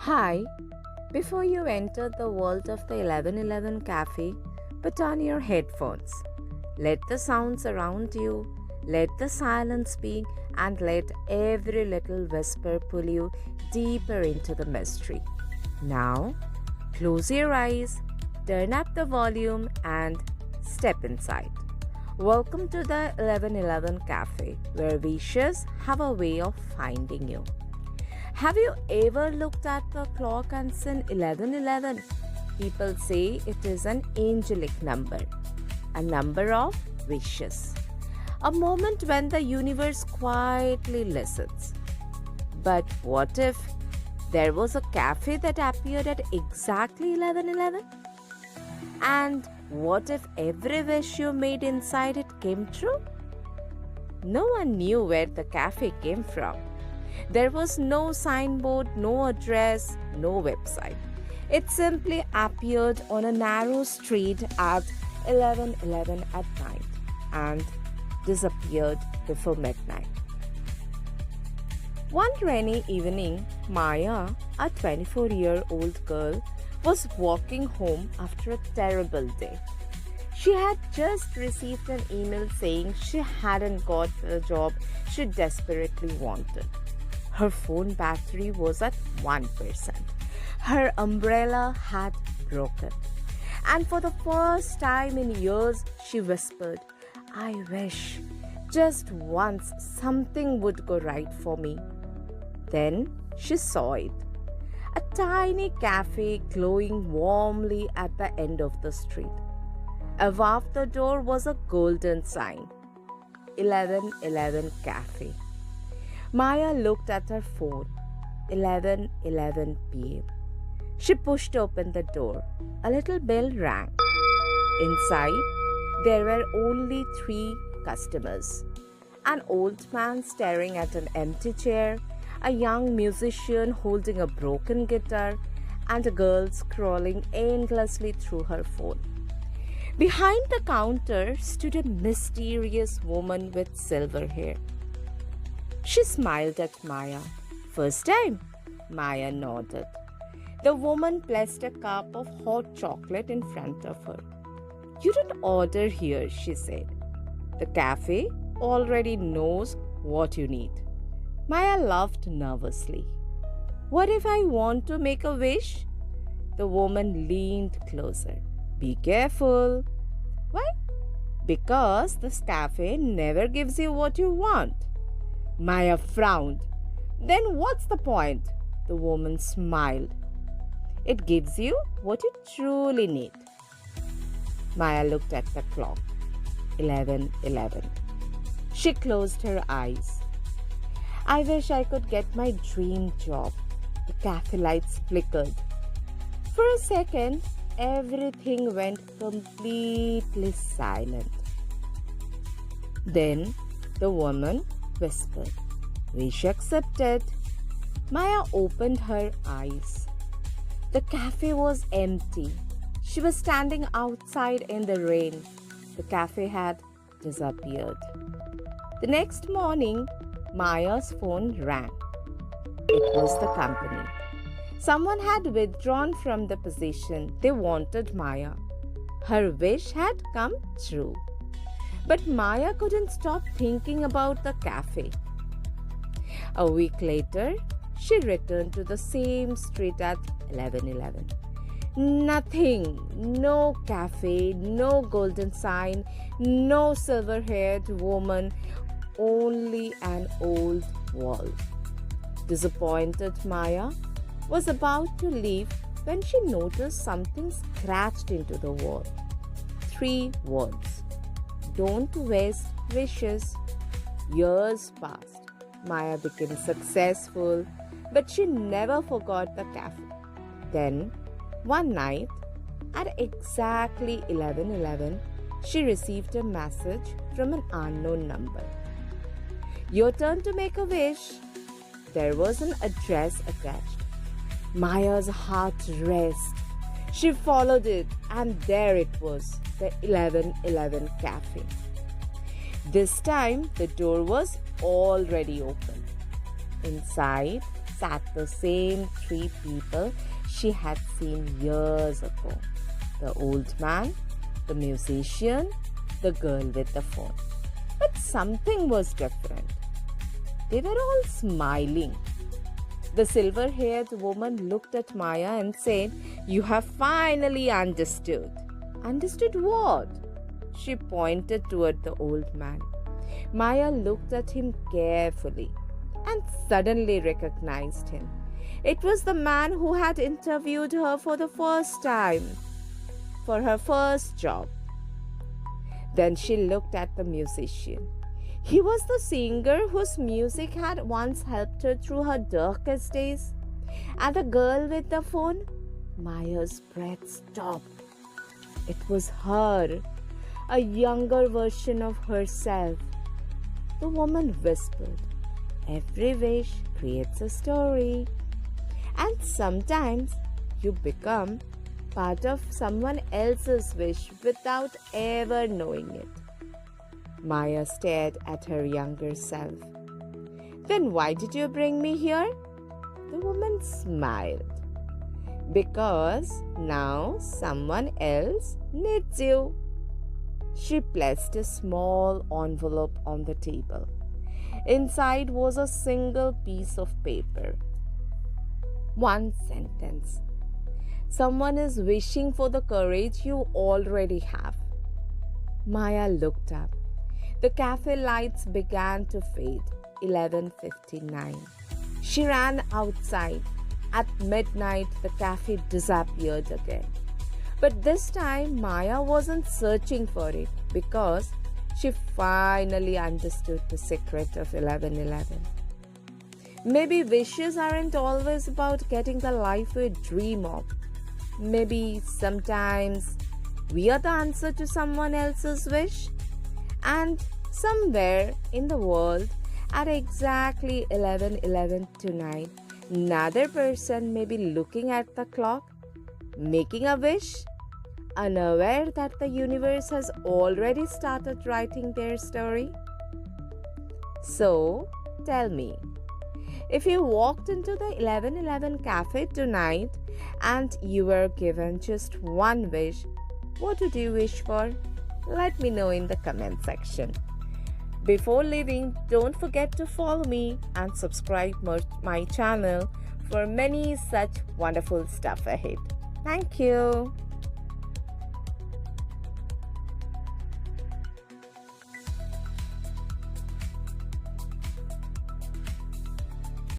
Hi, before you enter the world of the 1111 Cafe, put on your headphones. Let the sounds around you, let the silence speak, and let every little whisper pull you deeper into the mystery. Now, close your eyes, turn up the volume, and step inside. Welcome to the 1111 Cafe, where wishes have a way of finding you. Have you ever looked at the clock and seen 1111? People say it is an angelic number, a number of wishes, a moment when the universe quietly listens. But what if there was a cafe that appeared at exactly 1111? And what if every wish you made inside it came true? No one knew where the cafe came from. There was no signboard, no address, no website. It simply appeared on a narrow street at 11:11 at night and disappeared before midnight. One rainy evening, Maya, a 24-year-old girl, was walking home after a terrible day. She had just received an email saying she hadn't got the job she desperately wanted. Her phone battery was at 1%. Her umbrella had broken. And for the first time in years, she whispered, "I wish just once something would go right for me." Then she saw it. A tiny cafe glowing warmly at the end of the street. Above the door was a golden sign, 1111 Cafe. Maya looked at her phone. 11:11 p.m. She pushed open the door. A little bell rang. Inside, there were only 3 customers. An old man staring at an empty chair, a young musician holding a broken guitar, and a girl scrolling endlessly through her phone. Behind the counter stood a mysterious woman with silver hair. She smiled at Maya. "First time?" Maya nodded. The woman placed a cup of hot chocolate in front of her. "You don't order here," she said. "The cafe already knows what you need." Maya laughed nervously. "What if I want to make a wish?" The woman leaned closer. "Be careful." "Why?" "Because this cafe never gives you what you want." Maya frowned. "Then what's the point?" The woman smiled. "It gives you what you truly need." Maya looked at the clock. 11:11. She closed her eyes. "I wish I could get my dream job." The cafe lights flickered. For a second, everything went completely silent. Then the woman whispered, "Wish accepted." Maya opened her eyes. The cafe was empty. She was standing outside in the rain. The cafe had disappeared. The next morning, Maya's phone rang. It was the company. Someone had withdrawn from the position. They wanted Maya. Her wish had come true. But Maya couldn't stop thinking about the cafe. A week later, she returned to the same street at 11:11. Nothing. No cafe, no golden sign, no silver-haired woman, only an old wall. Disappointed, Maya was about to leave when she noticed something scratched into the wall. 3 words. "Don't waste wishes." Years passed. Maya became successful, but she never forgot the cafe. Then, one night, at exactly 11:11, she received a message from an unknown number. "Your turn to make a wish." There was an address attached. Maya's heart raced. She followed it, and there it was, the 11:11 Cafe. This time, the door was already open. Inside sat the same three people she had seen years ago: the old man, the musician, the girl with the phone. But something was different. They were all smiling. The silver-haired woman looked at Maya and said, "You have finally understood." "Understood what?" She pointed toward the old man. Maya looked at him carefully and suddenly recognized him. It was the man who had interviewed her for the first time, for her first job. Then she looked at the musician. He was the singer whose music had once helped her through her darkest days. And the girl with the phone? Maya's breath stopped. It was her, a younger version of herself. The woman whispered, "Every wish creates a story. And sometimes you become part of someone else's wish without ever knowing it." Maya stared at her younger self. "Then why did you bring me here?" The woman smiled. "Because now someone else needs you." She placed a small envelope on the table. Inside was a single piece of paper. One sentence. "Someone is wishing for the courage you already have." Maya looked up. The cafe lights began to fade. 11:59. She ran outside. At midnight, the cafe disappeared again. But this time, Maya wasn't searching for it because she finally understood the secret of 11:11. Maybe wishes aren't always about getting the life we dream of. Maybe sometimes we are the answer to someone else's wish. And somewhere in the world, at exactly 11:11 tonight, another person may be looking at the clock, making a wish, unaware that the universe has already started writing their story. So, tell me, if you walked into the 11:11 cafe tonight and you were given just one wish, what would you wish for? Let me know in the comment section. Before leaving, don't forget to follow me and subscribe my channel for many such wonderful stuff ahead. Thank you.